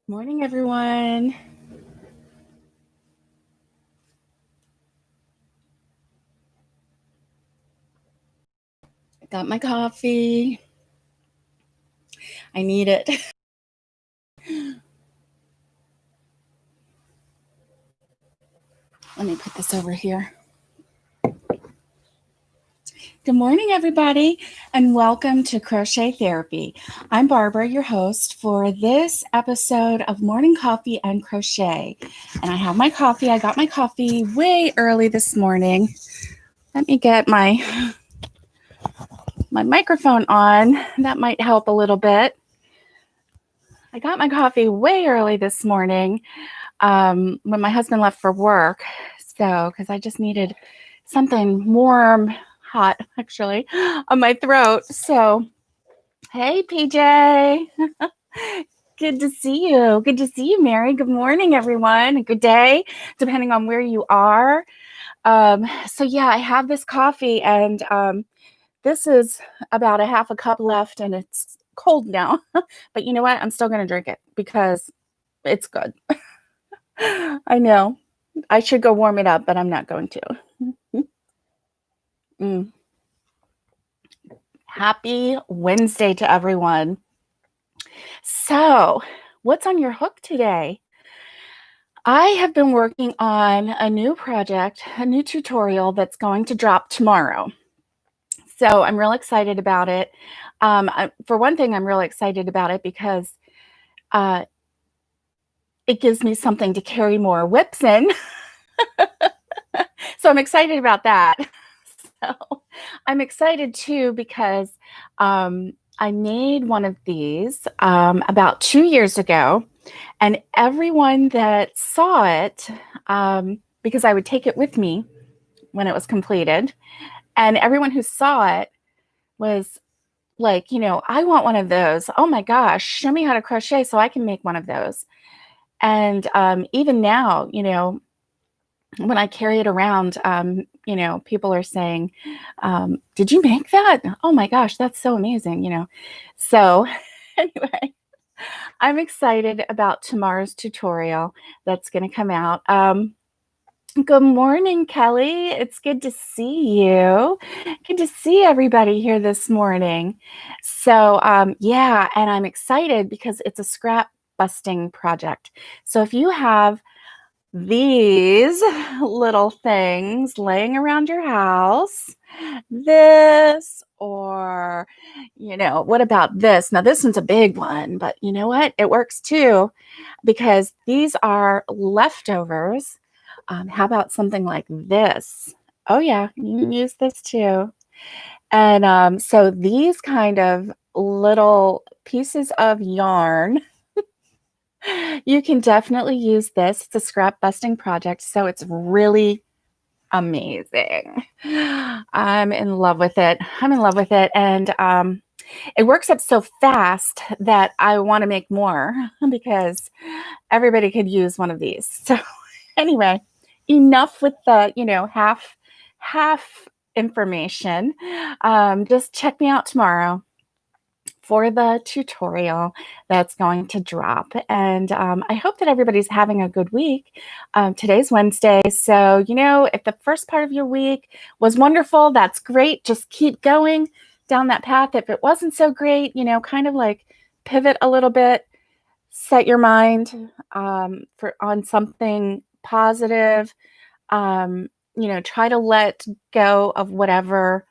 Morning, everyone. Got my coffee. I need it. Let me put this over here. Good morning, everybody, and welcome to Crochet Therapy. I'm Barbara, your host for this episode of Morning Coffee and Crochet. And I have my coffee. I got my coffee way early this morning. Let me get my microphone on. That might help a little bit. I got my coffee way early this morning when my husband left for work. So, because I just needed something warm, hot, actually, on my throat. So, hey, PJ. Good to see you. Good to see you, Mary. Good morning, everyone. Good day, depending on where you are. So, yeah, I have this coffee, and this is about a half a cup left, and it's cold now. But you know what? I'm still going to drink it because it's good. I know. I should go warm it up, but I'm not going to. Happy Wednesday to everyone. So, what's on your hook today? I have been working on a new project, a new tutorial that's going to drop tomorrow. So, I'm real excited about it. For one thing, I'm really excited about it because it gives me something to carry more whips in. So, I'm excited about that. So, I'm excited too because I made one of these about 2 years ago, and everyone that saw it, because I would take it with me when it was completed, and everyone who saw it was like, I want one of those. Oh my gosh, show me how to crochet so I can make one of those. And even now, when I carry it around, people are saying, did you make that? Oh my gosh, that's so amazing, So anyway, I'm excited about tomorrow's tutorial that's going to come out. Good morning, Kelly. It's good to see you. Good to see everybody here this morning. So yeah, and I'm excited because it's a scrap busting project. So if you have these little things laying around your house, this, or, what about this? Now, this one's a big one, but you know what? It works too, because these are leftovers. How about something like this? Oh, yeah, you can use this too. And so these kind of little pieces of yarn, you can definitely use this. It's a scrap busting project, so it's really amazing. I'm in love with it. And it works up so fast that I want to make more because everybody could use one of these. So anyway, enough with the, half information. Just check me out tomorrow for the tutorial that's going to drop. And I hope that everybody's having a good week. Today's Wednesday. So, if the first part of your week was wonderful, that's great. Just keep going down that path. If it wasn't so great, kind of like pivot a little bit, set your mind on something positive. Try to let go of whatever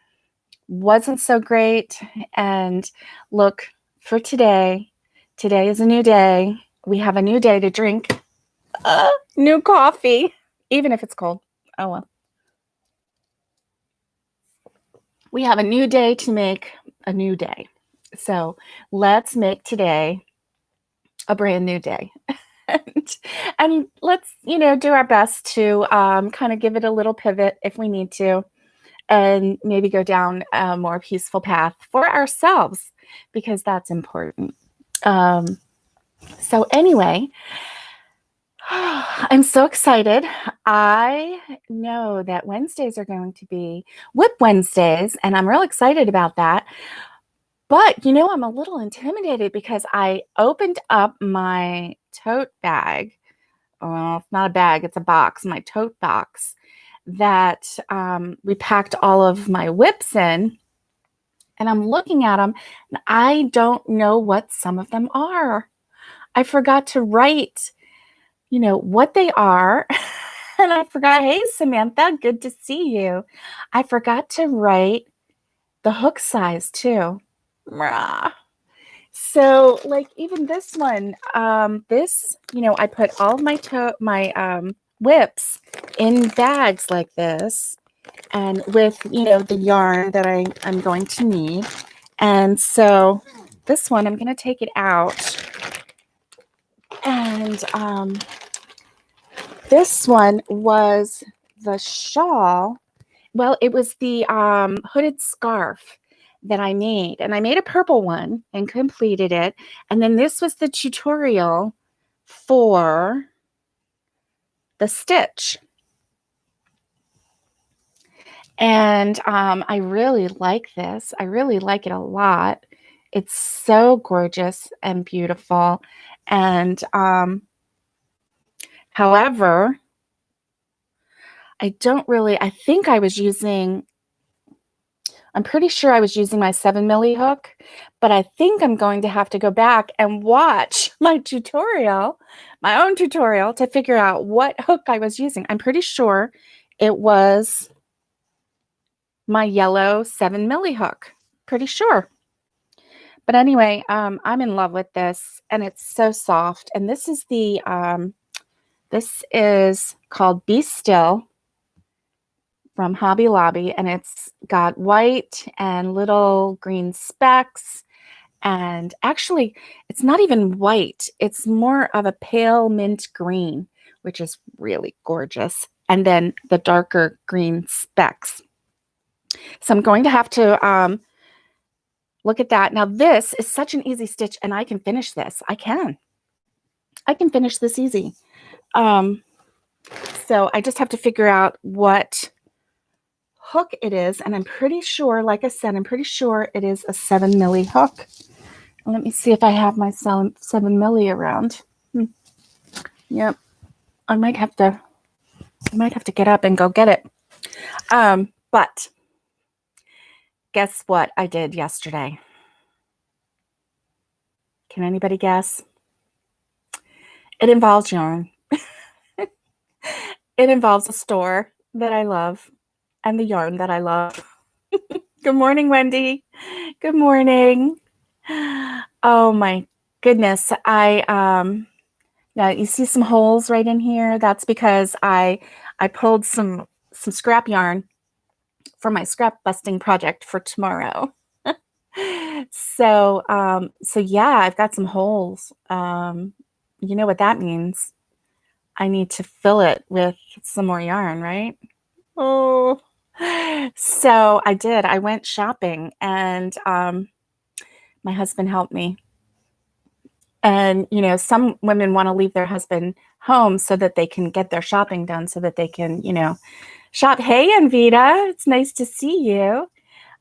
wasn't so great, and look for today. Today is a new day. We have a new day to drink new coffee, even if it's cold. Oh well. We have a new day to make a new day. So let's make today a brand new day. and let's, do our best to kind of give it a little pivot if we need to, and maybe go down a more peaceful path for ourselves, because that's important. So anyway, I'm so excited. I know that Wednesdays are going to be Whip Wednesdays, and I'm real excited about that. But, I'm a little intimidated because I opened up my tote bag. Well, it's not a bag, it's a box, my tote box that we packed all of my whips in. And I'm looking at them, and I don't know what some of them are. I forgot to write, what they are. And I forgot, hey, Samantha, good to see you. I forgot to write the hook size too. Rah. So like even this one, I put all of my whips in bags like this, and with, the yarn that I'm going to need. And so this one, I'm going to take it out. And this one was the shawl. Well, it was the hooded scarf that I made. And I made a purple one and completed it. And then this was the tutorial for the stitch. And I really like this. I really like it a lot. It's so gorgeous and beautiful. And however, I think I'm pretty sure I was using my 7 milli hook, but I think I'm going to have to go back and watch my own tutorial to figure out what hook I was using. I'm pretty sure it was my yellow 7 milli hook. Pretty sure. But anyway, I'm in love with this, and it's so soft. And this is this is called Be Still from Hobby Lobby, and it's got white and little green specks. And actually, it's not even white. It's more of a pale mint green, which is really gorgeous. And then the darker green specks. So I'm going to have to look at that. Now, this is such an easy stitch, and I can finish this. I can finish this easy. So I just have to figure out what hook it is. And I'm pretty sure, like I said, it is a 7 milli hook. Let me see if I have my 7 milli around. Yep. I might have to get up and go get it. But guess what I did yesterday? Can anybody guess? It involves yarn. It involves a store that I love and the yarn that I love. Good morning, Wendy. Good morning. Oh my goodness. Now you see some holes right in here. That's because I pulled some scrap yarn for my scrap busting project for tomorrow. So yeah, I've got some holes. You know what that means? I need to fill it with some more yarn, right? Oh, so I did. I went shopping, and my husband helped me. And, some women want to leave their husband home so that they can get their shopping done, so that they can, shop. Hey, Anvita, it's nice to see you.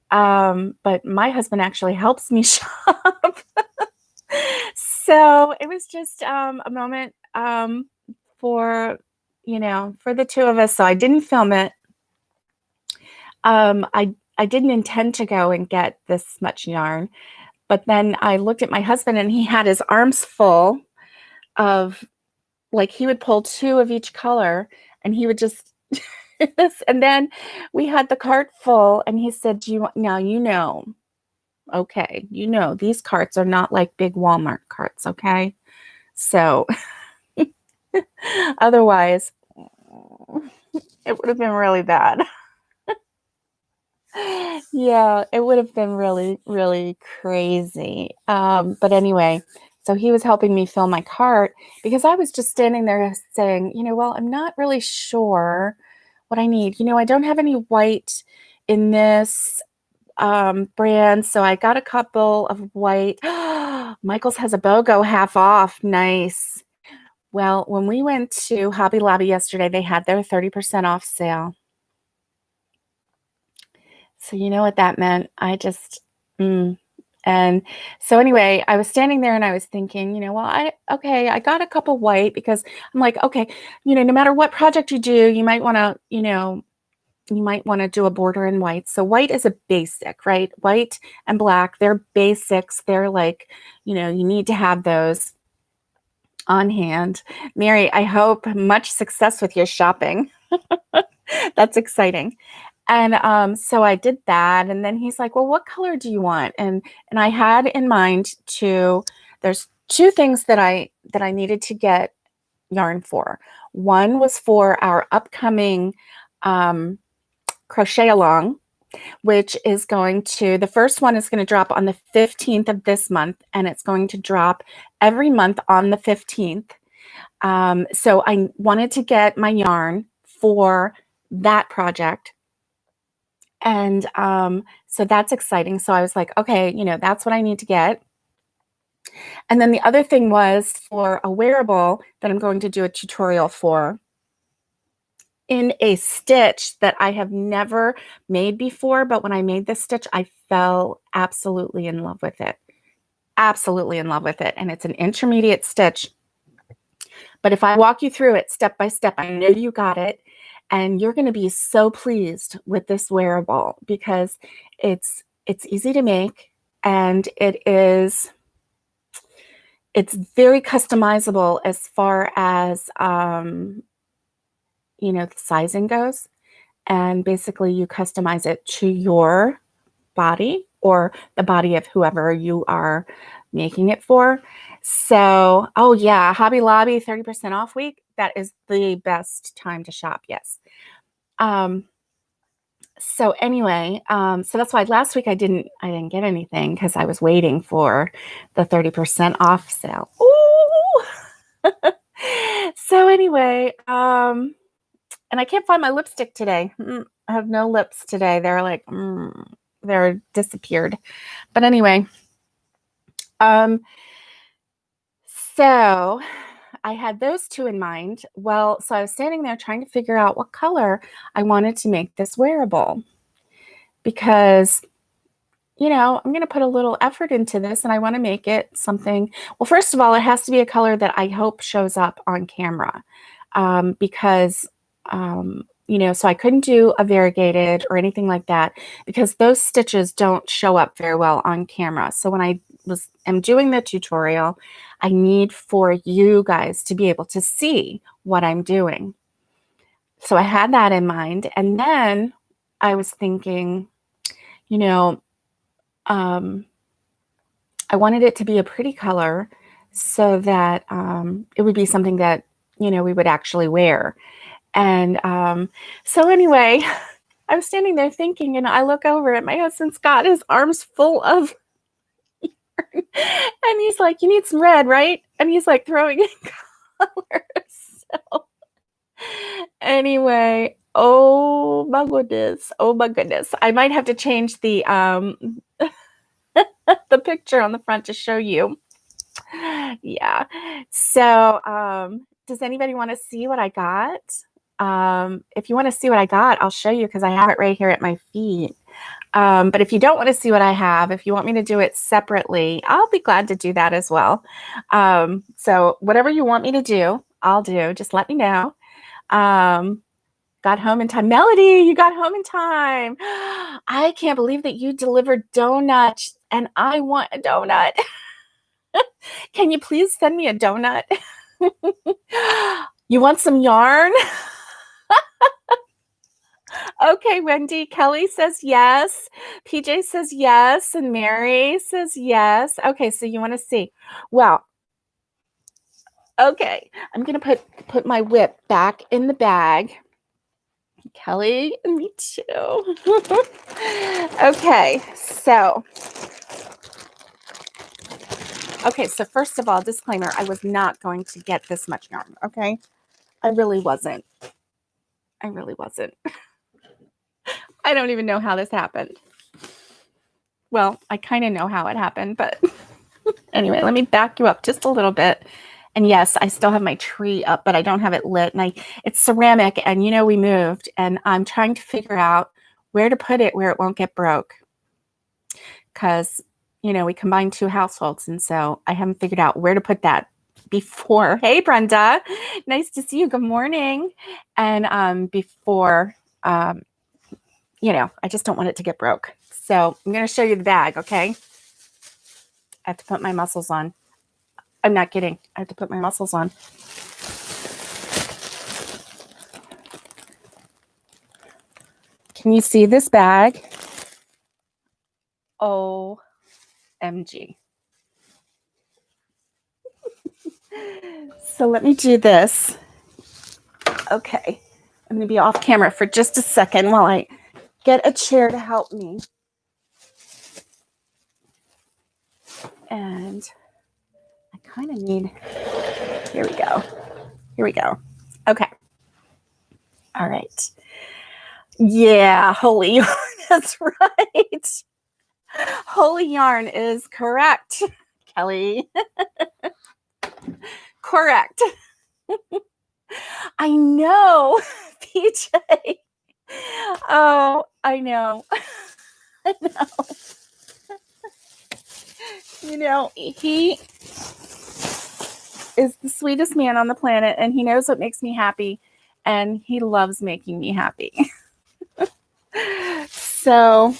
But my husband actually helps me shop. So it was just a moment for the two of us. So I didn't film it. I didn't intend to go and get this much yarn, but then I looked at my husband, and he had his arms full of, like, he would pull 2 of each color, and he would just and then we had the cart full, and he said, "Do you want now? Okay, these carts are not like big Walmart carts, okay? So otherwise, it would have been really bad." Yeah, it would have been really, really crazy. But anyway, so he was helping me fill my cart, because I was just standing there saying, well, I'm not really sure what I need. I don't have any white in this brand, so I got a couple of white. Michael's has a BOGO half off. Nice. Well, when we went to Hobby Lobby yesterday, they had their 30% off sale. So you know what that meant? I just, and And so anyway, I was standing there and I was thinking, well, I got a couple white because I'm like, okay, no matter what project you do, you might want to, do a border in white. So white is a basic, right? White and black, they're basics. They're like, you need to have those on hand. Mary, I hope much success with your shopping. That's exciting. And so I did that. And then he's like, well, what color do you want? And I had in mind there's two things that I needed to get yarn for. One was for our upcoming crochet along, which is the first one is going to drop on the 15th of this month, and it's going to drop every month on the 15th. So I wanted to get my yarn for that project. And so that's exciting. So I was like, okay, that's what I need to get. And then the other thing was for a wearable that I'm going to do a tutorial for in a stitch that I have never made before. But when I made this stitch, I fell absolutely in love with it. Absolutely in love with it. And it's an intermediate stitch. But if I walk you through it step by step, I know you got it. And you're going to be so pleased with this wearable because it's easy to make, and it's very customizable as far as the sizing goes. And basically you customize it to your body or the body of whoever you are making it for. So, oh yeah, Hobby Lobby 30% off week. That is the best time to shop. Yes. So anyway, so that's why last week I didn't get anything because I was waiting for the 30% off sale. Ooh. So anyway, and I can't find my lipstick today. I have no lips today. They're like, they're disappeared. But anyway, so I had those two in mind. Well, so I was standing there trying to figure out what color I wanted to make this wearable because, I'm going to put a little effort into this and I want to make it something. Well, first of all, it has to be a color that I hope shows up on camera because, so I couldn't do a variegated or anything like that because those stitches don't show up very well on camera. So when I am doing the tutorial, I need for you guys to be able to see what I'm doing. So I had that in mind. And then I was thinking, I wanted it to be a pretty color so that it would be something that, we would actually wear. And so anyway, I was standing there thinking, and I look over at my husband, Scott, his arms full of yarn. And he's like, you need some red, right? And he's like throwing in colors. So anyway, oh my goodness. I might have to change the the picture on the front to show you. Yeah. So does anybody want to see what I got? If you want to see what I got, I'll show you because I have it right here at my feet. But if you don't want to see what I have, if you want me to do it separately, I'll be glad to do that as well. So whatever you want me to do, I'll do. Just let me know. Got home in time. Melody, you got home in time. I can't believe that you delivered donuts and I want a donut. Can you please send me a donut? You want some yarn? Okay, Wendy. Kelly says yes. PJ says yes. And Mary says yes. Okay, so you want to see. Well, okay. I'm going to put my whip back in the bag. Kelly, me too. Okay, so first of all, disclaimer, I was not going to get this much yarn, okay? I really wasn't. I don't even know how this happened. Well, I kind of know how it happened, but anyway, let me back you up just a little bit. And yes, I still have my tree up, but I don't have it lit. And it's ceramic, and we moved, and I'm trying to figure out where to put it where it won't get broke. Because we combined 2 households. And so I haven't figured out where to put that before. Hey, Brenda, nice to see you. Good morning. And before, I just don't want it to get broke. So I'm going to show you the bag. Okay. I have to put my muscles on. I'm not kidding. I have to put my muscles on. Can you see this bag? OMG. So let me do this. Okay. I'm going to be off camera for just a second while I get a chair to help me. And I kind of need, here we go. Here we go. Okay. All right. Yeah, holy yarn. That's right. Holy yarn is correct, Kelly. Correct. I know, PJ. Oh, I know. I know. He is the sweetest man on the planet, and he knows what makes me happy, and he loves making me happy. So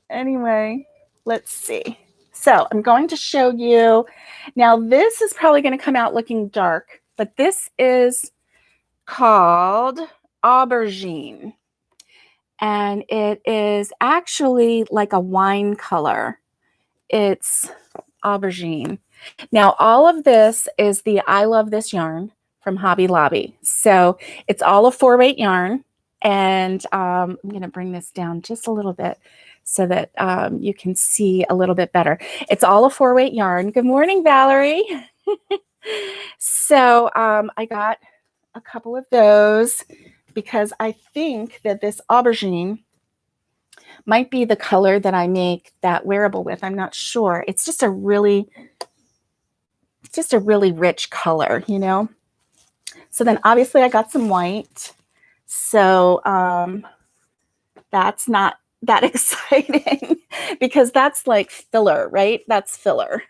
anyway, let's see. So I'm going to show you. Now, this is probably going to come out looking dark, but this is called aubergine. And it is actually like a wine color. It's aubergine. Now, all of this is the I Love This yarn from Hobby Lobby. So it's all a 4-weight yarn. And I'm going to bring this down just a little bit so that you can see a little bit better. It's all a 4-weight yarn. Good morning, Valerie. So I got a couple of those because I think that this aubergine might be the color that I make that wearable with. I'm not sure. It's just a really rich color, So then obviously I got some white. So that's not that exciting because that's like filler, right? That's filler.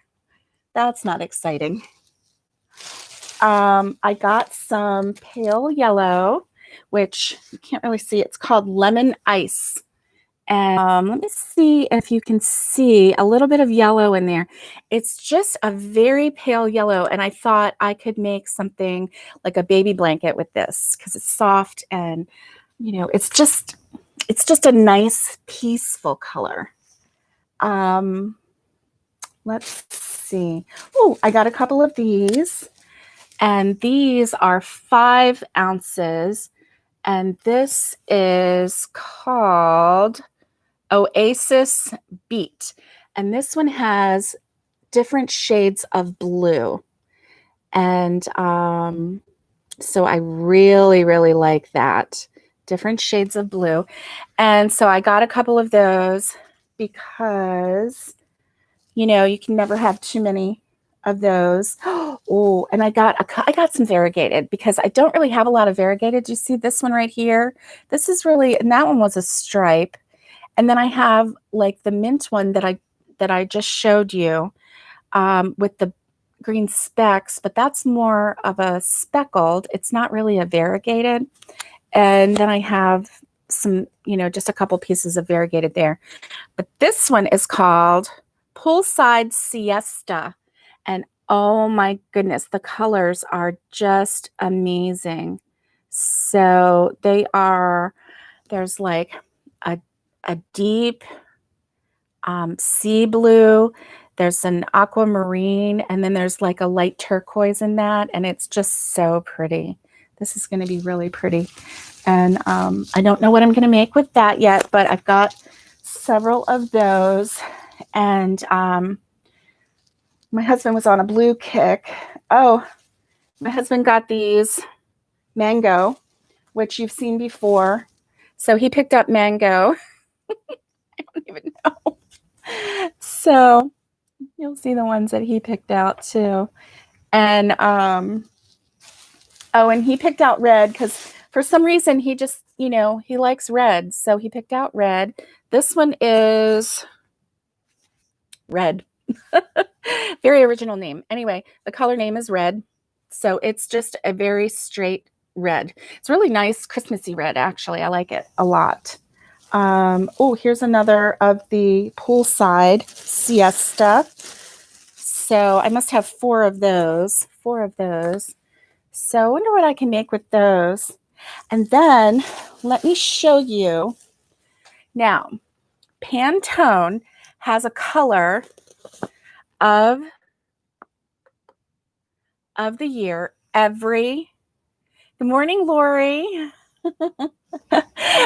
That's not exciting. I got some pale yellow, which you can't really see. It's called Lemon Ice. And let me see if you can see a little bit of yellow in there. It's just a very pale yellow. And I thought I could make something like a baby blanket with this because it's soft and, it's just a nice, peaceful color. Let's see. Oh, I got a couple of these. And these are 5 ounces. And this is called Oasis Beat. And this one has different shades of blue. And so I really, really like that. Different shades of blue. And so I got a couple of those because, you can never have too many of those. Oh, and I got some variegated because I don't really have a lot of variegated. Do you see this one right here? This is really, and that one was a stripe. And then I have like the mint one that I just showed you with the green specks, but that's more of a speckled. It's not really a variegated. And then I have some, just a couple pieces of variegated there. But this one is called Poolside Siesta. And oh my goodness, the colors are just amazing. So there's like a deep sea blue, there's an aquamarine, and then there's like a light turquoise in that, and it's just so pretty. This is going to be really pretty. And I don't know what I'm going to make with that yet, but I've got several of those. And my husband was on a blue kick. Oh, my husband got these mango, which you've seen before. So he picked up mango. I don't even know. So you'll see the ones that he picked out too. And and he picked out red because for some reason he just, he likes red. So he picked out red. This one is Red. Very original name. Anyway, the color name is red. So it's just a very straight red. It's really nice, Christmassy red, actually. I like it a lot. Oh, here's another of the poolside siesta. So I must have 4 of those. 4 of those. So I wonder what I can make with those. And then let me show you. Now, Pantone has a color of the year every. Good morning, Lori.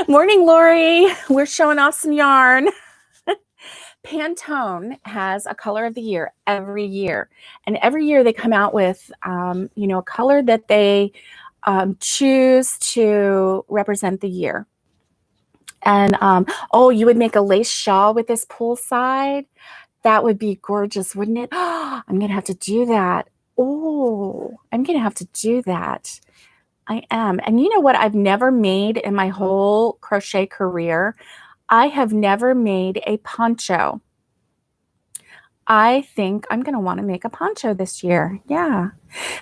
Morning, Lori. We're showing off some yarn. Pantone has a color of the year every year. And every year they come out with, a color that they choose to represent the year. And, you would make a lace shawl with this poolside. That would be gorgeous, wouldn't it? I'm going to have to do that. Oh, I'm going to have to do that. I am. And you know what I've never made in my whole crochet career? I have never made a poncho. I think I'm going to want to make a poncho this year. Yeah.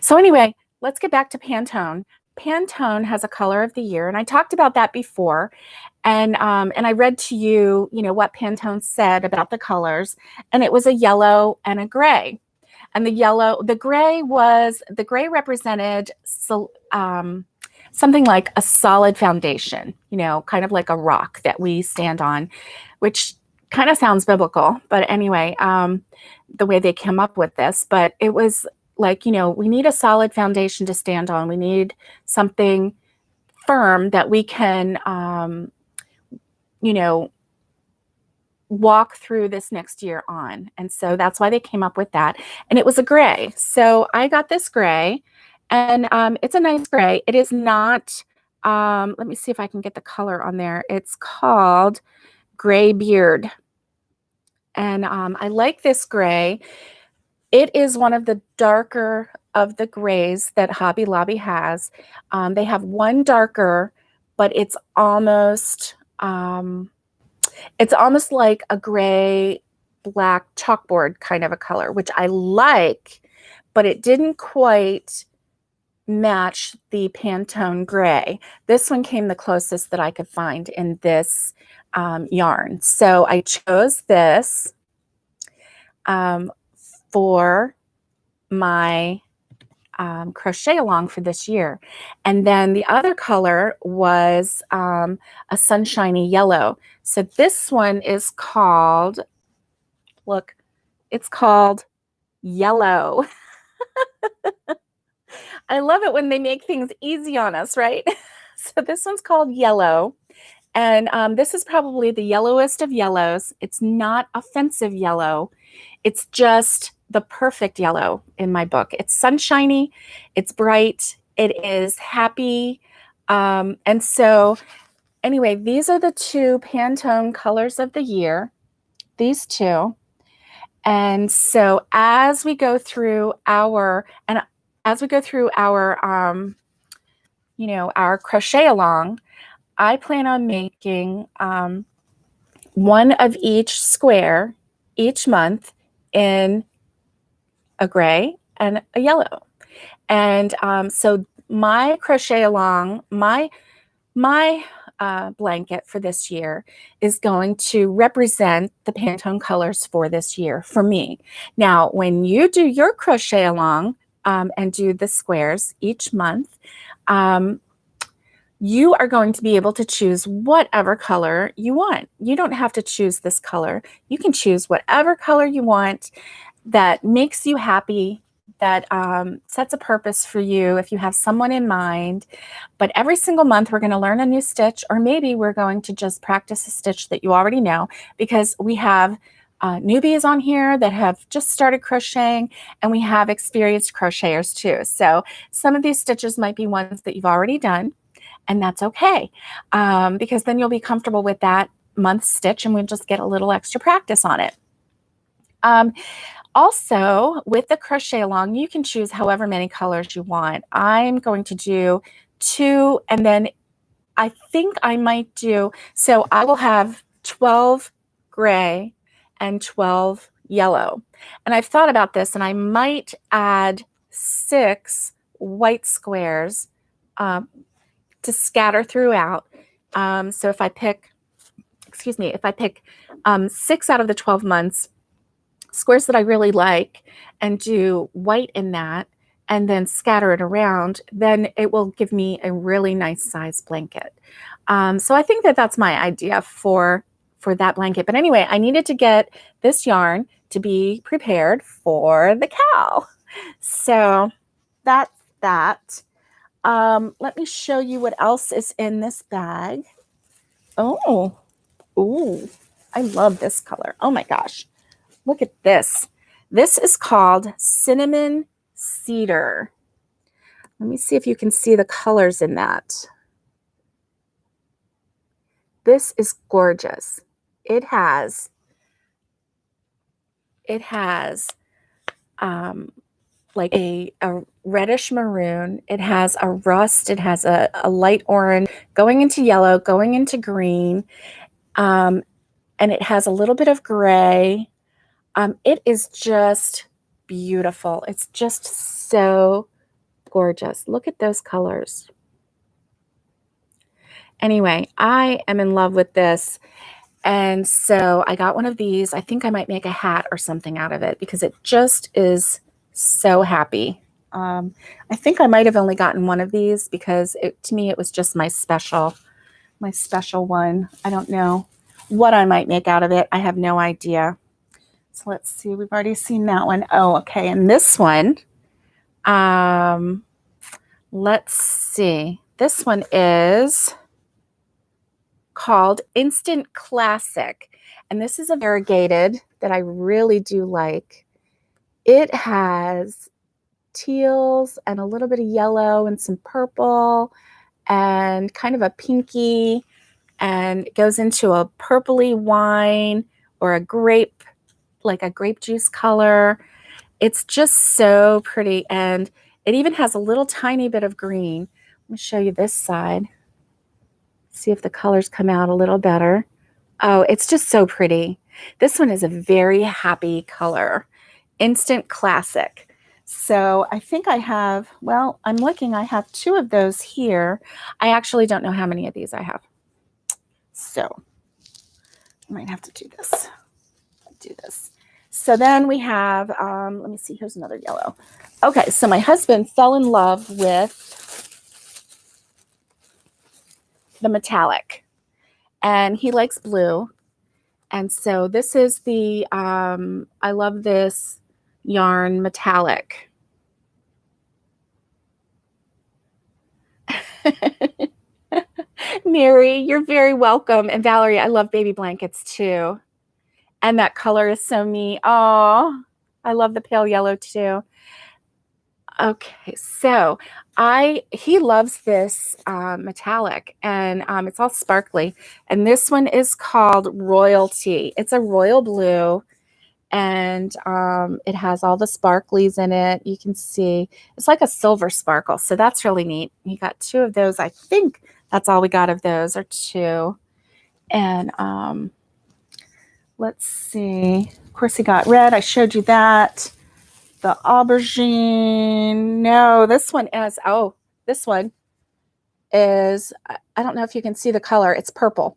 So anyway, let's get back to Pantone. Pantone has a color of the year, and I talked about that before. And I read to you, what Pantone said about the colors, and it was a yellow and a gray. And the gray represented something like a solid foundation, kind of like a rock that we stand on, which kind of sounds biblical. But anyway, the way they came up with this, but it was like, we need a solid foundation to stand on. We need something firm that we can, walk through this next year on. And so that's why they came up with that. And it was a gray. So I got this gray, and it's a nice gray. It is not, let me see if I can get the color on there. It's called Gray Beard. And I like this gray. It is one of the darker of the grays that Hobby Lobby has. They have one darker, but it's almost like a gray black chalkboard kind of a color, which I like, but it didn't quite match the Pantone gray. This one came the closest that I could find in this yarn. So I chose this for my crochet along for this year. And then the other color was a Sunshiny Yellow. So this one is called, look, it's called Yellow. I love it when they make things easy on us, right? So this one's called Yellow. And this is probably the yellowest of yellows. It's not offensive yellow. It's just the perfect yellow in my book. It's sunshiny, it's bright, it is happy. And so anyway, these are the 2 Pantone colors of the year, these 2. And so as we go through our our crochet along, I plan on making one of each square each month in a gray and a yellow. And so my crochet along, my blanket for this year is going to represent the Pantone colors for this year for me. Now, when you do your crochet along and do the squares each month, you are going to be able to choose whatever color you want. You don't have to choose this color. You can choose whatever color you want that makes you happy, that sets a purpose for you if you have someone in mind. But every single month we're going to learn a new stitch, or maybe we're going to just practice a stitch that you already know, because we have newbies on here that have just started crocheting, and we have experienced crocheters too. So some of these stitches might be ones that you've already done, and that's okay, because then you'll be comfortable with that month stitch, and we'll just get a little extra practice on it. Also, with the crochet along, you can choose however many colors you want. I'm going to do 2, and then I think I might do, so I will have 12 gray and 12 Yellow. And I've thought about this, and I might add 6 white squares to scatter throughout. So if I pick, if I pick 6 out of the 12 months, squares that I really like, and do white in that, and then scatter it around, then it will give me a really nice size blanket. So I think that that's my idea for that blanket. But anyway, I needed to get this yarn to be prepared for the cow. So that's that. Let me show you what else is in this bag. Oh, ooh, I love this color. Oh my gosh. Look at this. This is called Cinnamon Cedar. Let me see if you can see the colors in that. This is gorgeous. It has like a reddish maroon. It has a rust. It has a light orange going into yellow, going into green. And it has a little bit of gray. It is just beautiful. It's just so gorgeous. Look at those colors. Anyway, I am in love with this. And so I got one of these. I think I might make a hat or something out of it because it just is so happy. I think I might have only gotten one of these because to me it was just my special one. I don't know what I might make out of it. I have no idea. So let's see. We've already seen that one. Oh, okay. And this one, let's see. This one is called Instant Classic. And this is a variegated that I really do like. It has teals and a little bit of yellow and some purple and kind of a pinky, and it goes into a purpley wine or a grape, like a grape juice color. It's just so pretty. And it even has a little tiny bit of green. Let me show you this side. See if the colors come out a little better. Oh, it's just so pretty. This one is a very happy color. Instant Classic. So I think I have, well, I'm looking, I have 2 of those here. I actually don't know how many of these I have. So I might have to do this. So then we have, let me see, here's another yellow. Okay, so my husband fell in love with the metallic, and he likes blue. And so this is the, I love this yarn metallic. Mary, you're very welcome. And Valerie, I love baby blankets too. And that color is so me. Oh, I love the pale yellow too. Okay, so he loves this metallic, and it's all sparkly. And this one is called Royalty. It's a royal blue, and it has all the sparklies in it. You can see it's like a silver sparkle, so that's really neat. You got 2 of those. I think that's all we got of those, or 2. And let's see. Of course, he got red. I showed you that. The aubergine. No, this one is, oh, this one is, I don't know if you can see the color. It's purple.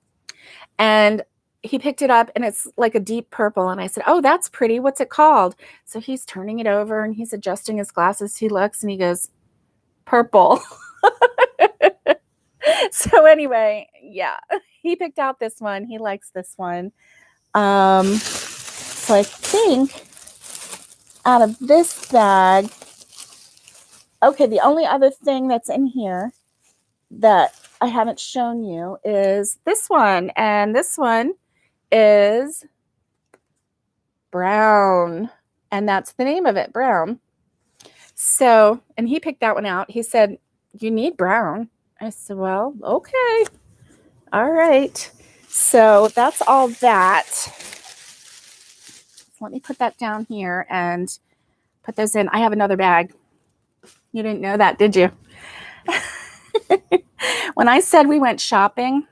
And he picked it up, and it's like a deep purple. And I said, oh, that's pretty. What's it called? So he's turning it over, and he's adjusting his glasses. He looks, and he goes, purple. So anyway, yeah, he picked out this one. He likes this one. So I think out of this bag, okay, the only other thing that's in here that I haven't shown you is this one. And this one is Brown. And that's the name of it, Brown. So, and he picked that one out. He said, you need brown. I said, well, okay. All right. So that's all that. Let me put that down here and put those in. I have another bag. You didn't know that, did you? When I said we went shopping,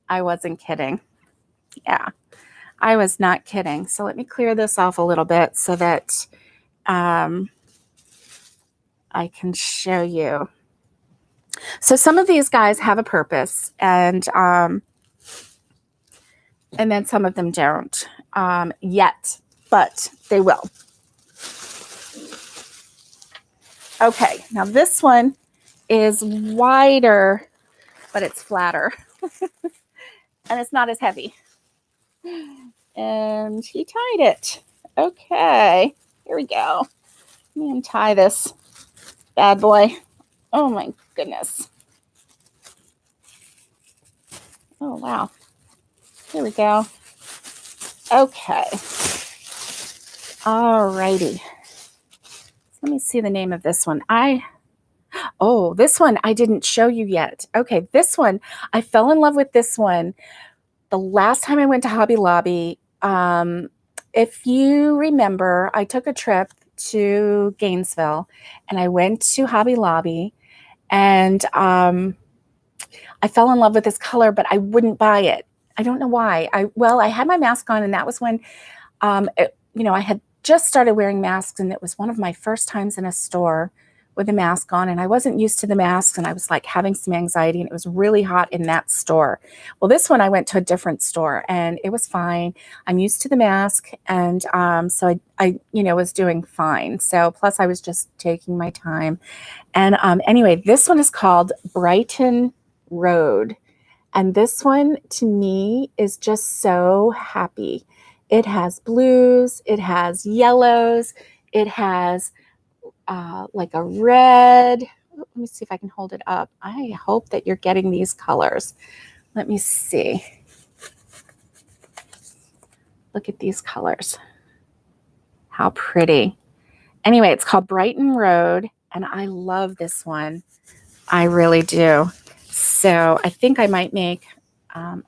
I wasn't kidding. Yeah. I was not kidding. So let me clear this off a little bit so that I can show you. So some of these guys have a purpose, and then some of them don't yet, but they will. Okay, now this one is wider, but it's flatter, and it's not as heavy. And he tied it. Okay, here we go. Let me untie this bad boy. Oh my goodness. Oh, wow. Here we go. Okay. All righty. Let me see the name of this one. This one I didn't show you yet. Okay, this one, I fell in love with this one the last time I went to Hobby Lobby. If you remember, I took a trip to Gainesville and I went to Hobby Lobby, and I fell in love with this color, but I wouldn't buy it. I don't know why. I had my mask on, and that was when, I had just started wearing masks, and it was one of my first times in a store with a mask on, and I wasn't used to the masks, and I was like having some anxiety, and it was really hot in that store. Well, this one I went to a different store, and it was fine. I'm used to the mask, and so I was doing fine. So plus I was just taking my time. And anyway, this one is called Brighton Road. And this one to me is just so happy. It has blues, it has yellows, it has like a red. Let me see if I can hold it up. I hope that you're getting these colors. Let me see. Look at these colors. How pretty. Anyway, it's called Brighton Road, and I love this one. I really do. So I think I might make, I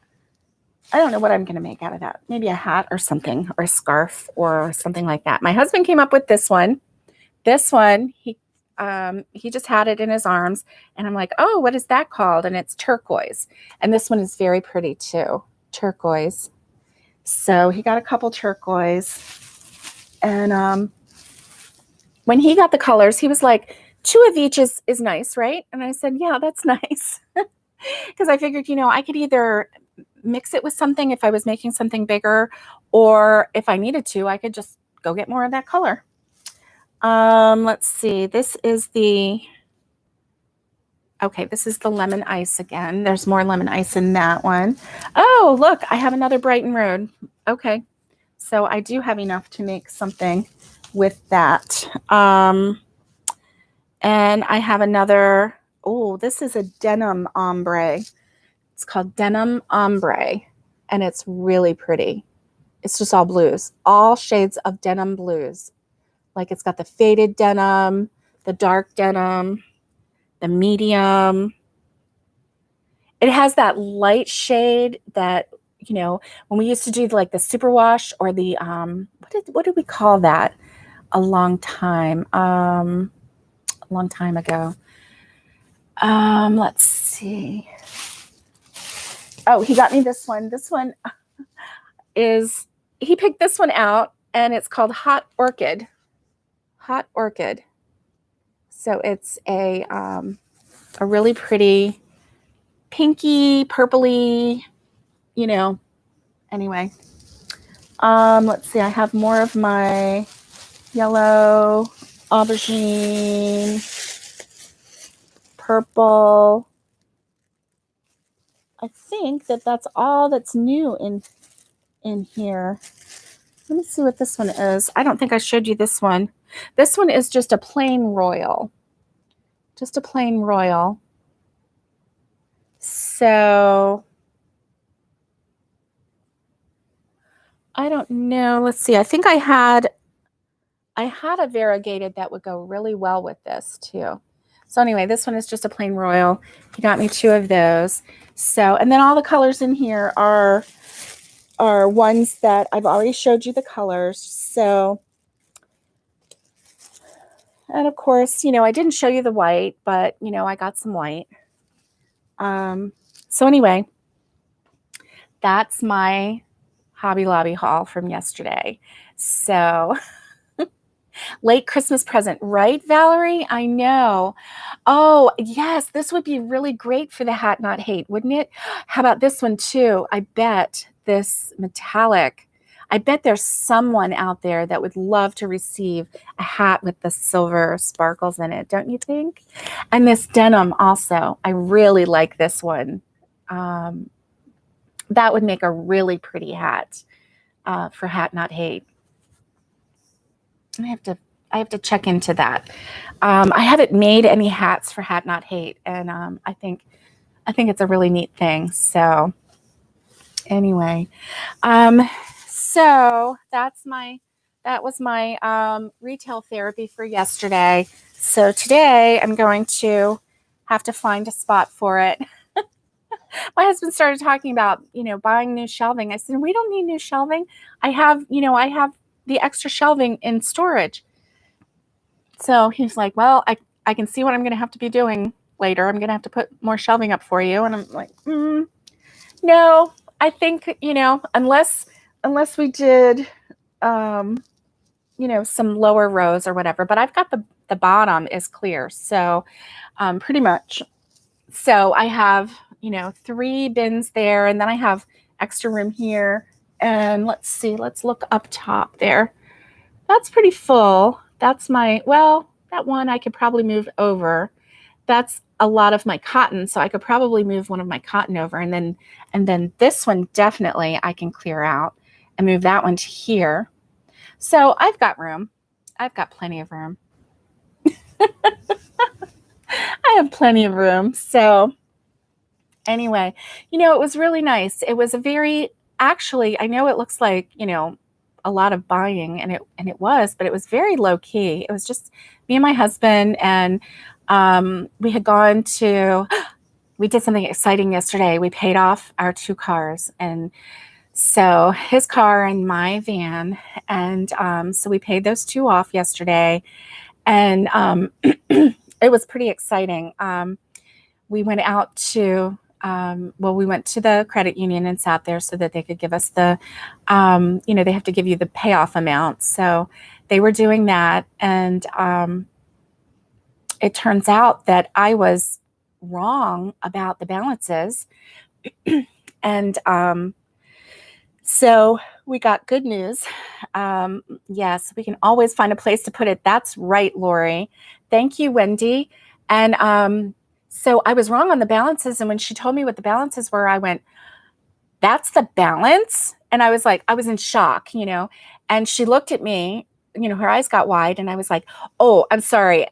don't know what I'm going to make out of that. Maybe a hat or something, or a scarf or something like that. My husband came up with this one. This one, he just had it in his arms, and I'm like, oh, what is that called? And it's turquoise. And this one is very pretty too, turquoise. So he got a couple turquoise. And when he got the colors, he was like, 2 of each is nice, right? And I said, yeah, that's nice. Because I figured, I could either mix it with something if I was making something bigger, or if I needed to, I could just go get more of that color. Let's see. This is the lemon ice again. There's more lemon ice in that one. Oh, look, I have another Brighton Road. Okay. So I do have enough to make something with that. And I have another, this is a Denim Ombre. It's called Denim Ombre, and it's really pretty. It's just all blues, all shades of denim blues. Like it's got the faded denim, the dark denim, the medium. It has that light shade that, when we used to do like the superwash or the, what did we call that a long time ago? Let's see. Oh, he got me this one. This one he picked this one out, and it's called Hot Orchid. Hot Orchid. So it's a really pretty pinky, purpley, anyway. Let's see, I have more of my yellow, aubergine, purple. I think that's all that's new in here. Let me see what this one is. I don't think I showed you this one. This one is just a plain royal. Just a plain royal. So I don't know. Let's see. I think I had a variegated that would go really well with this too. So anyway, this one is just a plain royal. He got me 2 of those. So, and then all the colors in here are ones that I've already showed you the colors. So, and of course, I didn't show you the white, but I got some white. So anyway, that's my Hobby Lobby haul from yesterday. So late Christmas present, right, Valerie? I know. Oh, yes, this would be really great for the Hat Not Hate, wouldn't it? How about this one too? I bet this metallic. I bet there's someone out there that would love to receive a hat with the silver sparkles in it, don't you think? And this denim also. I really like this one. That would make a really pretty hat for Hat Not Hate. I have to check into that. I haven't made any hats for Hat Not Hate, and I think it's a really neat thing. So anyway, so that was my retail therapy for yesterday. So today I'm going to have to find a spot for it. My husband started talking about, buying new shelving. I said, we don't need new shelving. I have the extra shelving in storage. So he's like, well, I can see what I'm going to have to be doing later. I'm going to have to put more shelving up for you. And I'm like, no, I think, unless we did, some lower rows or whatever, but I've got the bottom is clear. So pretty much. So I have, 3 bins there, and then I have extra room here. And let's see, let's look up top there. That's pretty full. That's that one I could probably move over. That's a lot of my cotton, so I could probably move one of my cotton over, and then this one definitely I can clear out and move that one to here. So I've got room. I've got plenty of room. I have plenty of room. So anyway, it was really nice. It was actually, I know it looks like, a lot of buying, and it was, but it was very low key. It was just me and my husband, and we did something exciting yesterday. We paid off our 2 cars, and so his car and my van, and so we paid those 2 off yesterday, and it was pretty exciting. We went out to we went to the credit union and sat there so that they could give us they have to give you the payoff amount. So they were doing that. And it turns out that I was wrong about the balances. And so we got good news. Yes, we can always find a place to put it. That's right, Lori. Thank you, Wendy. And so I was wrong on the balances. And when she told me what the balances were, I went, that's the balance? And I was like, I was in shock, and she looked at me, her eyes got wide, and I was like, oh, I'm sorry.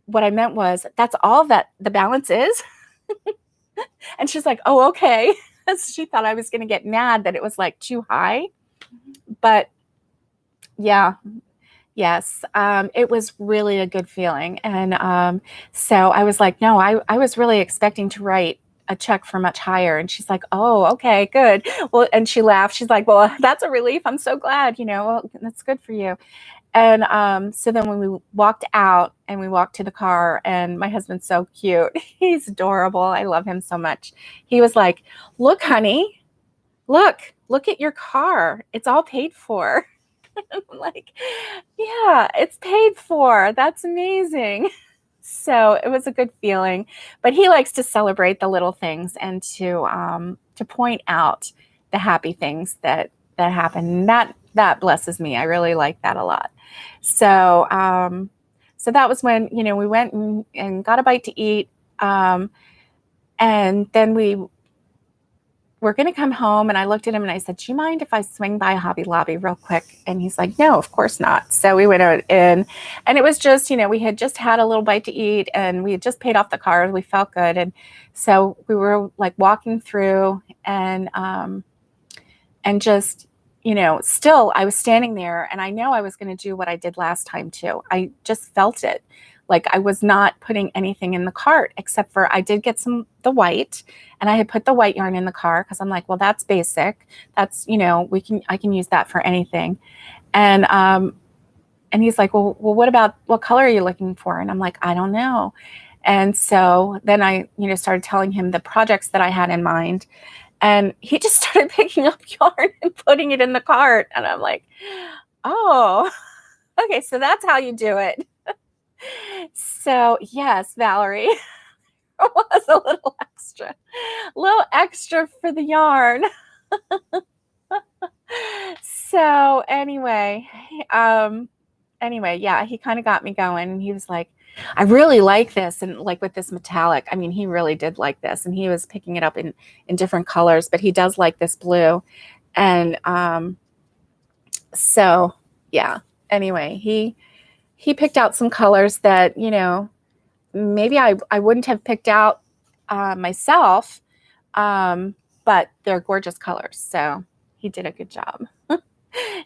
What I meant was, that's all that the balance is. And she's like, oh, okay. She thought I was going to get mad that it was like too high. But yeah. Yes, it was really a good feeling. And so I was like, no, I was really expecting to write a check for much higher. And she's like, oh, okay, good. Well, and she laughed. She's like, well, that's a relief. I'm so glad, well, that's good for you. And so then when we walked out and we walked to the car, and my husband's so cute. He's adorable. I love him so much. He was like, look, honey, look at your car. It's all paid for. I'm like, yeah, it's paid for. That's amazing. So it was a good feeling. But he likes to celebrate the little things and to point out the happy things that happen. That blesses me. I really like that a lot. So so that was when we went and got a bite to eat, and then we were going to come home, and I looked at him and I said, do you mind if I swing by Hobby Lobby real quick? And he's like, no, of course not. So we went out in, and it was just, we had just had a little bite to eat, and we had just paid off the car. We felt good. And so we were like walking through, and just, still I was standing there, and I know I was going to do what I did last time too. I just felt it. Like I was not putting anything in the cart, except for I did get the white, and I had put the white yarn in the car because I'm like, well, that's basic. That's, I can use that for anything. And he's like, well, what color are you looking for? And I'm like, I don't know. And so then I, started telling him the projects that I had in mind. And he just started picking up yarn and putting it in the cart. And I'm like, oh, okay, so that's how you do it. So yes, Valerie, it was a little extra for the yarn. So anyway, yeah, he kind of got me going, and he was like, I really like this. And like with this metallic, I mean, he really did like this, and he was picking it up in different colors, but he does like this blue. And so yeah, anyway, he picked out some colors that, you know, maybe I wouldn't have picked out myself, but they're gorgeous colors. So he did a good job.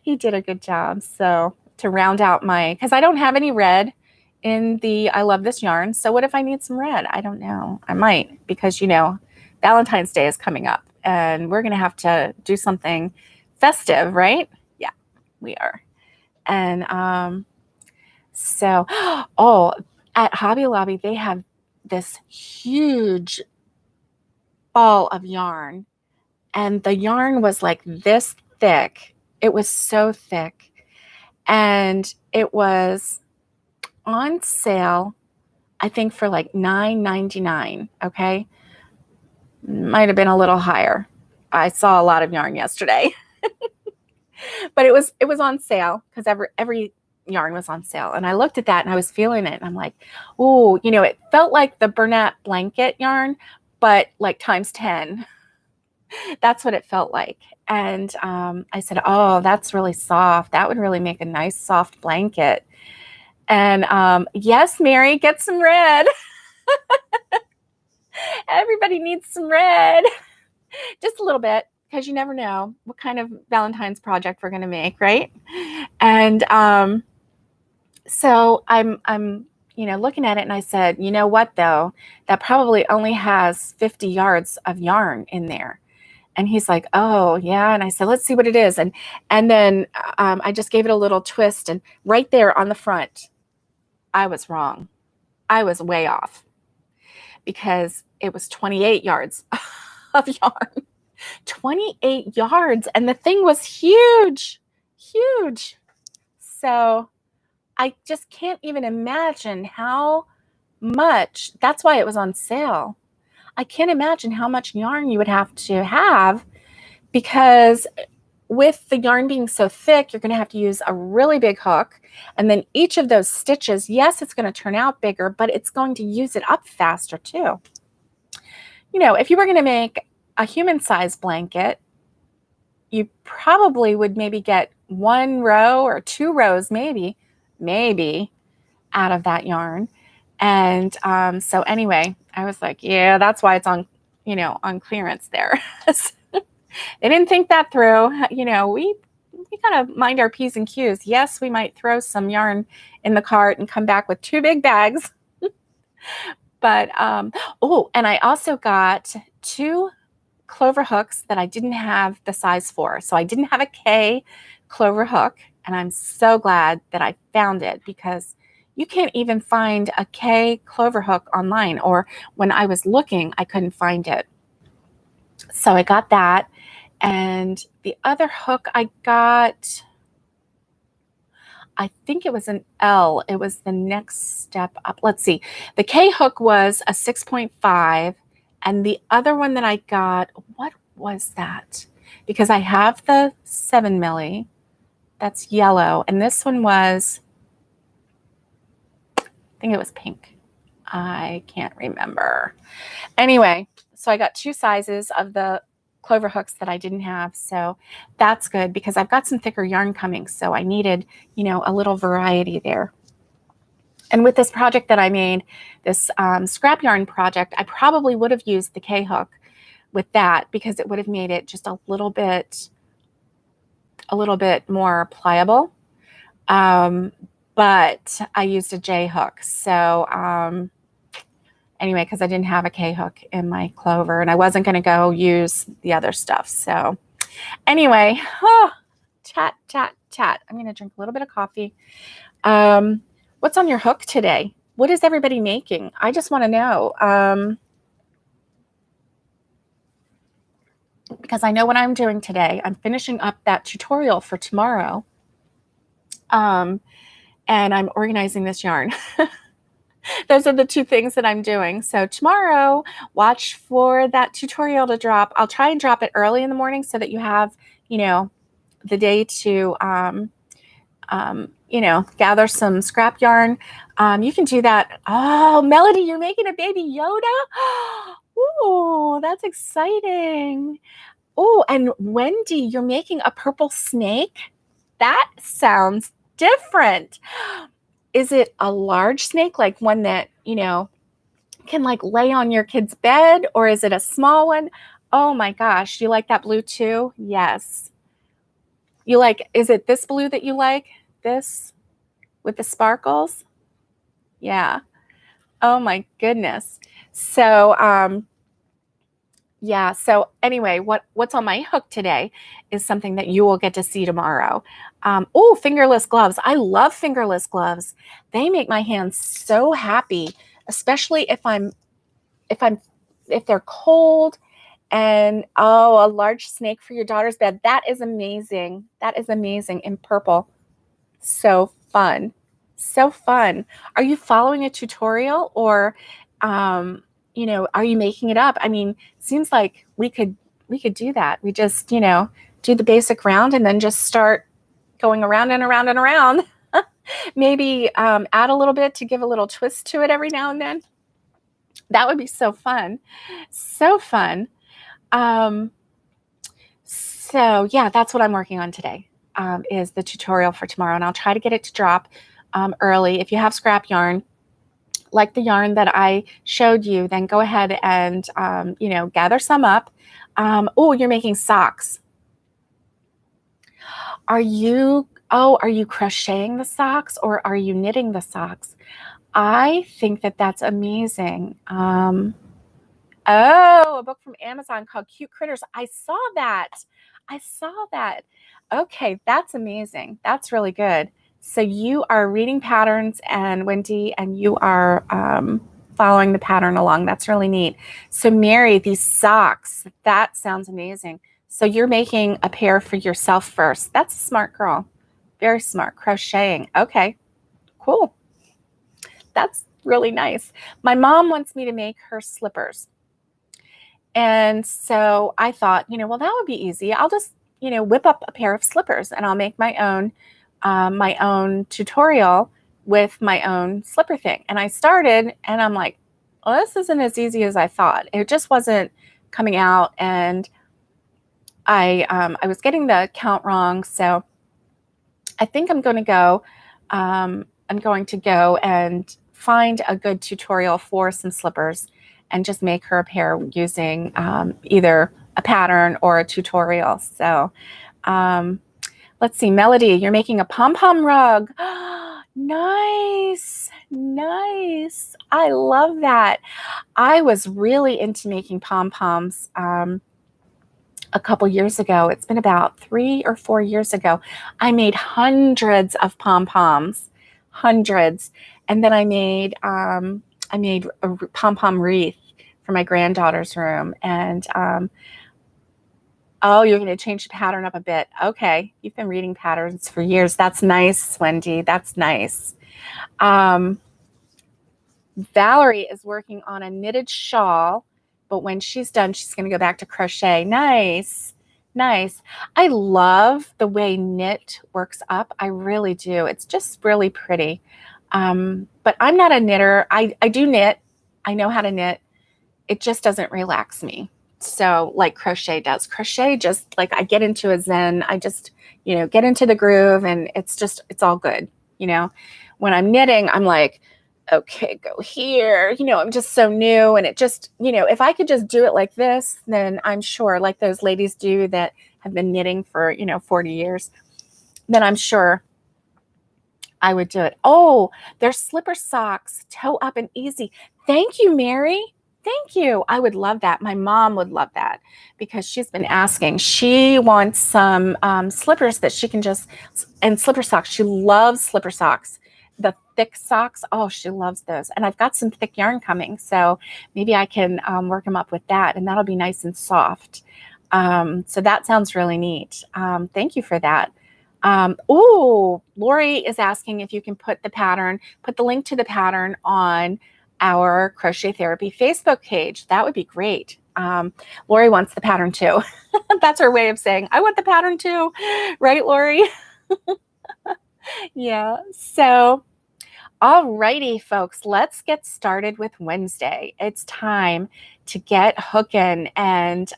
He did a good job. So to round out because I don't have any red in the I Love This yarn. So what if I need some red? I don't know. I might, because, you know, Valentine's Day is coming up and we're going to have to do something festive, right? Yeah, we are. And so, oh, at Hobby Lobby, they have this huge ball of yarn, and the yarn was like this thick. It was so thick, and it was on sale, I think, for like $9.99. Okay, might have been a little higher. I saw a lot of yarn yesterday, but it was on sale because every yarn was on sale. And I looked at that and I was feeling it. And I'm like, oh, you know, it felt like the Bernat blanket yarn, but like times 10. That's what it felt like. And I said, oh, that's really soft. That would really make a nice soft blanket. And yes, Mary, get some red. Everybody needs some red. Just a little bit, because you never know what kind of Valentine's project we're going to make, right? And so I'm you know, looking at it, and I said, you know what, though, that probably only has 50 yards of yarn in there. And he's like, oh yeah. And I said, let's see what it is. And then I just gave it a little twist, and right there on the front, I was wrong. I was way off, because it was 28 yards of yarn. 28 yards, and the thing was huge. So I just can't even imagine how much. That's why it was on sale. I can't imagine how much yarn you would have to have, because with the yarn being so thick, you're going to have to use a really big hook. And then each of those stitches, yes, it's going to turn out bigger, but it's going to use it up faster too. You know, if you were going to make a human-sized blanket, you probably would maybe get 1 row or 2 rows, maybe out of that yarn. And so anyway, I was like, yeah, that's why it's on, you know, on clearance there. They didn't think that through. You know, we gotta mind our P's and Q's. Yes, we might throw some yarn in the cart and come back with 2 big bags. But oh, and I also got 2 clover hooks that I didn't have the size for. So I didn't have a K clover hook, and I'm so glad that I found it, because you can't even find a K clover hook online, or when I was looking, I couldn't find it. So I got that. And the other hook I got, I think it was an L. It was the next step up. Let's see. The K hook was a 6.5. And the other one that I got, what was that? Because I have the 7 milli. That's yellow. And this one was, I think it was pink. I can't remember. Anyway, so I got 2 sizes of the clover hooks that I didn't have. So that's good, because I've got some thicker yarn coming. So I needed, you know, a little variety there. And with this project that I made, this scrap yarn project, I probably would have used the K hook with that, because it would have made it just a little bit more pliable. But I used a J hook. So anyway, because I didn't have a K hook in my clover, and I wasn't going to go use the other stuff. So anyway, chat. I'm going to drink a little bit of coffee. What's on your hook today? What is everybody making? I just want to know. because I know what I'm doing today. I'm finishing up that tutorial for tomorrow. And I'm organizing this yarn. Those are the two things that I'm doing. So tomorrow, watch for that tutorial to drop. I'll try and drop it early in the morning so that you have, the day to, gather some scrap yarn. You can do that. Oh, Melody, you're making a baby Yoda? Ooh, that's exciting. Oh, and Wendy, you're making a purple snake? That sounds different. Is it a large snake, like one that, can like lay on your kid's bed, or is it a small one? Oh my gosh, you like that blue too? Yes. Is it this blue that you like? This with the sparkles? Yeah. Oh my goodness. So, yeah. So anyway, what's on my hook today is something that you will get to see tomorrow. Oh, fingerless gloves. I love fingerless gloves. They make my hands so happy, especially if they're cold. And a large snake for your daughter's bed. That is amazing. That is amazing in purple. So fun. So fun. Are you following a tutorial, or are you making it up? I mean, seems like we could do that. We just, do the basic round and then just start going around and around and around. Maybe add a little bit to give a little twist to it every now and then. That would be so fun. So fun. So yeah, that's what I'm working on today, is the tutorial for tomorrow. And I'll try to get it to drop early. If you have scrap yarn, like the yarn that I showed you, then go ahead and, gather some up. Oh, you're making socks. Are you crocheting the socks, or are you knitting the socks? I think that that's amazing. Oh, a book from Amazon called Cute Critters. I saw that. Okay, that's amazing. That's really good. So you are reading patterns, and Wendy, and you are following the pattern along. That's really neat. So Mary, these socks, that sounds amazing. So you're making a pair for yourself first. That's a smart girl. Very smart. Crocheting. Okay, cool. That's really nice. My mom wants me to make her slippers. And so I thought, well, that would be easy. I'll just, whip up a pair of slippers, and I'll make my own tutorial with my own slipper thing. And I started, and I'm like, well, this isn't as easy as I thought. It just wasn't coming out, and I was getting the count wrong. So I think I'm going to go and find a good tutorial for some slippers and just make her a pair using either a pattern or a tutorial. So let's see, Melody, you're making a Pom Pom Rug. Nice. I love that. I was really into making pom-poms a couple years ago. It's been about 3 or 4 years ago. I made hundreds of pom-poms, hundreds. And then I made a pom-pom wreath for my granddaughter's room. And oh, you're going to change the pattern up a bit. Okay, you've been reading patterns for years. That's nice, Wendy. That's nice. Valerie is working on a knitted shawl, but when she's done, she's going to go back to crochet. Nice. I love the way knit works up. I really do. It's just really pretty. But I'm not a knitter. I do knit. I know how to knit. It just doesn't relax me. So like crochet does. Crochet just like I get into a zen. I just, get into the groove, and it's all good. When I'm knitting, I'm like, okay, go here. I'm just so new, and it just, if I could just do it like this, then I'm sure, like those ladies do that have been knitting for, 40 years, then I'm sure I would do it. Oh, they're slipper socks, toe up and easy. Thank you, Mary. Thank you. I would love that. My mom would love that because she's been asking. She wants some slippers that she can and slipper socks. She loves slipper socks. The thick socks. Oh, she loves those. And I've got some thick yarn coming. So maybe I can work them up with that, and that'll be nice and soft. So that sounds really neat. Thank you for that. Oh, Lori is asking if you can put the link to the pattern on our Crochet Therapy Facebook page. That would be great. Lori wants the pattern too. That's her way of saying, I want the pattern too. Right, Lori? Yeah. So, alrighty, folks, let's get started with Wednesday. It's time to get hooking. And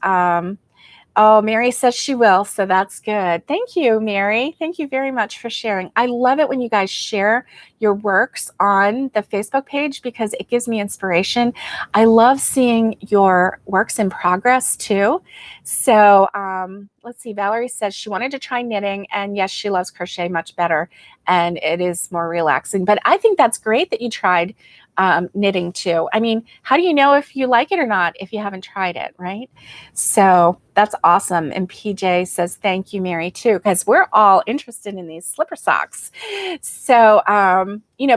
oh, Mary says she will, so that's good. Thank you, Mary. Thank you very much for sharing. I love it when you guys share your works on the Facebook page because it gives me inspiration. I love seeing your works in progress too. So let's see. Valerie says she wanted to try knitting, and yes, she loves crochet much better, and it is more relaxing. But I think that's great that you tried knitting too. I mean, how do you know if you like it or not if you haven't tried it, right? So that's awesome. And PJ says, thank you, Mary, too, because we're all interested in these slipper socks. So,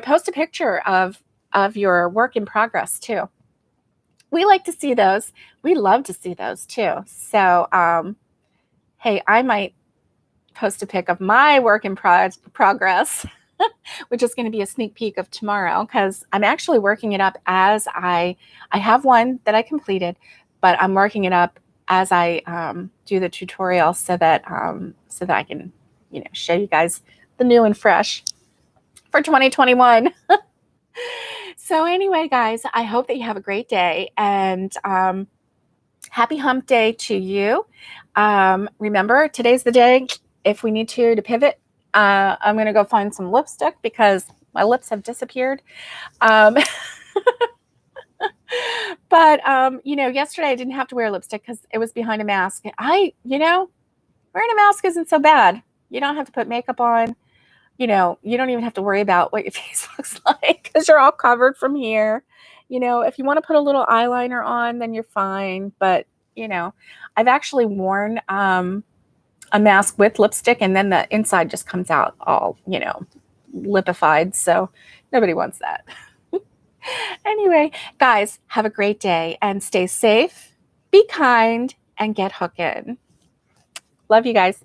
post a picture of your work in progress too. We like to see those. We love to see those too. So, hey, I might post a pic of my work in progress, which is going to be a sneak peek of tomorrow because I'm actually working it up as I have one that I completed, but I'm working it up as I do the tutorial so that I can show you guys the new and fresh for 2021. So anyway, guys, I hope that you have a great day and happy hump day to you. Remember, today's the day. If we need to pivot, I'm going to go find some lipstick because my lips have disappeared. But, yesterday I didn't have to wear lipstick because it was behind a mask. Wearing a mask isn't so bad. You don't have to put makeup on. You don't even have to worry about what your face looks like because you're all covered from here. If you want to put a little eyeliner on, then you're fine. But, I've actually worn a mask with lipstick and then the inside just comes out all, lipified. So nobody wants that. Anyway, guys, have a great day and stay safe, be kind, and get hooking. Love you guys.